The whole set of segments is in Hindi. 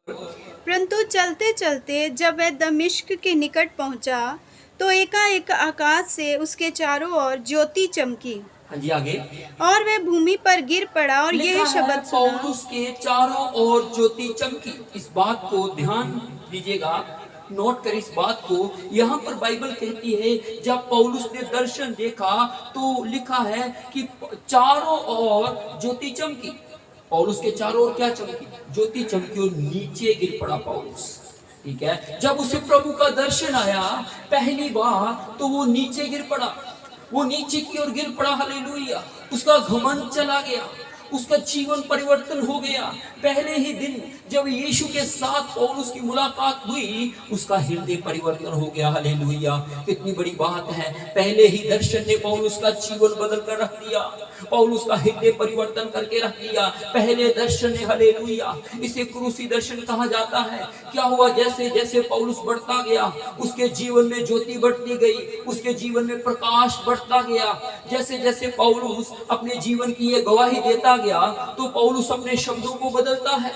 परंतु चलते चलते जब वह दमिश्क के निकट पहुंचा तो एकाएक आकाश से उसके चारों ओर ज्योति चमकी हाँ जी, आगे और वह भूमि पर गिर पड़ा और लिखा यह है शब्द सुना। पौलुस के चारों ओर ज्योति चमकी। इस बात को ध्यान दीजिएगा, नोट कर इस बात को। यहाँ पर बाइबल कहती है जब पौलुस ने दर्शन देखा तो लिखा है कि चारों ओर ज्योति चमकी। पौलुस के चारों ओर क्या चमकी? ज्योति चमकी और नीचे गिर पड़ा पौलुस। ठीक है, जब उसे प्रभु का दर्शन आया पहली बार तो वो नीचे गिर पड़ा, वो नीचे की ओर गिर पड़ा। हालेलुया। उसका घमंड चला गया, उसका जीवन परिवर्तन हो गया। पहले ही दिन जब यीशु के साथ पौलुस की मुलाकात हुई उसका हृदय परिवर्तन हो गया। हालेलुया। कितनी बड़ी बात है, पहले ही दर्शन ने पौलुस का जीवन बदल कर रख दिया, पौलुस का हृदय परिवर्तन करके रख दिया। पहले दर्शन ने, हालेलुया, इसे क्रूसी दर्शन कहा जाता है। क्या हुआ? जैसे जैसे पौलुस बढ़ता गया उसके जीवन में ज्योति बढ़ती गई, उसके जीवन में प्रकाश बढ़ता गया। जैसे जैसे पौलुस अपने जीवन की ये गवाही देता गया तो पौलुस अपने शब्दों को बदलता है।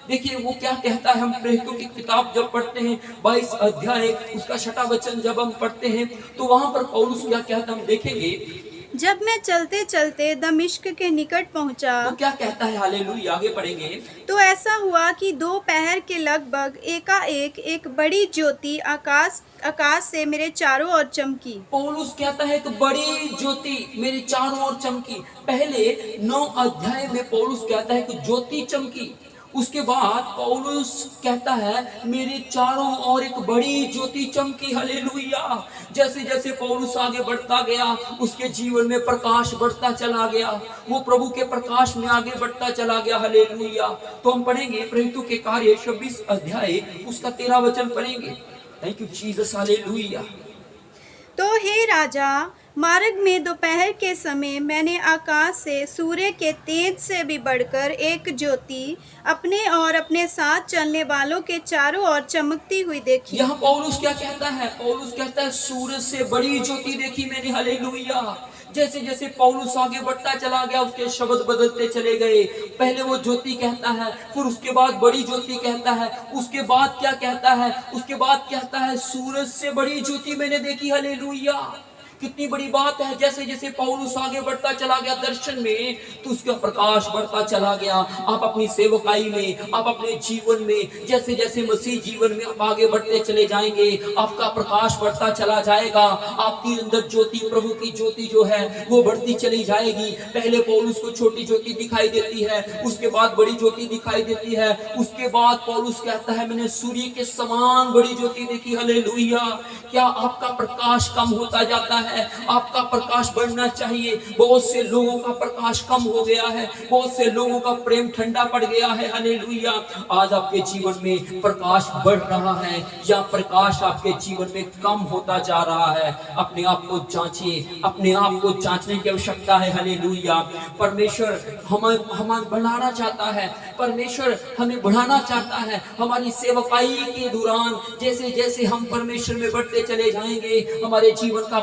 देखिए वो क्या कहता है, हम प्रेरितों की किताब जब पढ़ते हैं 22 अध्याय उसका 6वां वचन जब हम पढ़ते हैं तो वहां पर पौलुस क्या कहता है हम देखेंगे। जब मैं चलते चलते दमिश्क के निकट पहुंचा तो क्या कहता है? हालेलुया। आगे पढ़ेंगे। तो ऐसा हुआ कि दोपहर के लगभग एकाएक एक बड़ी ज्योति आकाश से मेरे चारों ओर चमकी। पौलुस कहता है कि बड़ी ज्योति मेरे चारों ओर चमकी। पहले 9 अध्याय में पौलुस कहता है कि ज्योति चमकी। उसके बाद पौलुस कहता है मेरे चारों ओर एक बड़ी ज्योति चमकी। हालेलुया। जैसे जैसे पौलुस आगे बढ़ता गया उसके जीवन में प्रकाश बढ़ता चला गया, वो प्रभु के प्रकाश में आगे बढ़ता चला गया। हालेलुया। तो हम पढ़ेंगे प्रेरितों के कार्य 26 अध्याय उसका 13 वचन पढ़ेंगे। Thank you Jesus. हालेलुया। तो हे राजा, मार्ग में दोपहर के समय मैंने आकाश से सूर्य के तेज से भी बढ़कर एक ज्योति अपने और अपने साथ चलने वालों के चारों ओर चमकती हुई देखी। यहाँ पौलुस क्या कहता है? पौलुस कहता है सूरज से बड़ी ज्योति देखी मैंने। हालेलुया। जैसे जैसे पौलुस आगे बढ़ता चला गया उसके शब्द बदलते चले गए। पहले वो ज्योति कहता है, फिर उसके बाद बड़ी ज्योति कहता है, उसके बाद क्या कहता है? उसके बाद कहता है सूरज से बड़ी ज्योति मैंने देखी। हालेलुया। कितनी बड़ी बात है। जैसे जैसे पौलुस आगे बढ़ता चला गया दर्शन में तो उसका प्रकाश बढ़ता चला गया। आप अपनी सेवकाई में, आप अपने जीवन में जैसे जैसे मसीह जीवन में आप आगे बढ़ते चले जाएंगे आपका प्रकाश बढ़ता चला जाएगा। आपकी अंदर ज्योति, प्रभु की ज्योति जो है वो बढ़ती चली जाएगी। पहले पौलुस को छोटी ज्योति दिखाई देती है, उसके बाद बड़ी ज्योति दिखाई देती है, उसके बाद पौलुस कहता है मैंने सूर्य के समान बड़ी ज्योति देखी। हालेलुया। क्या आपका प्रकाश कम होता जाता है? आपका प्रकाश बढ़ना चाहिए। बहुत से लोगों का प्रकाश कम हो गया है, बहुत से लोगों का प्रेम ठंडा पड़ गया है। हालेलुया। आज आपके जीवन में प्रकाश बढ़ रहा है या प्रकाश आपके जीवन में कम होता जा रहा है? अपने आप को जांचिए, अपने आप को जांचने की आवश्यकता है। हालेलुया। परमेश्वर हमें बढ़ाना चाहता है, परमेश्वर हमें बढ़ाना चाहता है। हमारी सेवकाई के दौरान जैसे जैसे हम परमेश्वर में बढ़ते चले जाएंगे हमारे जीवन का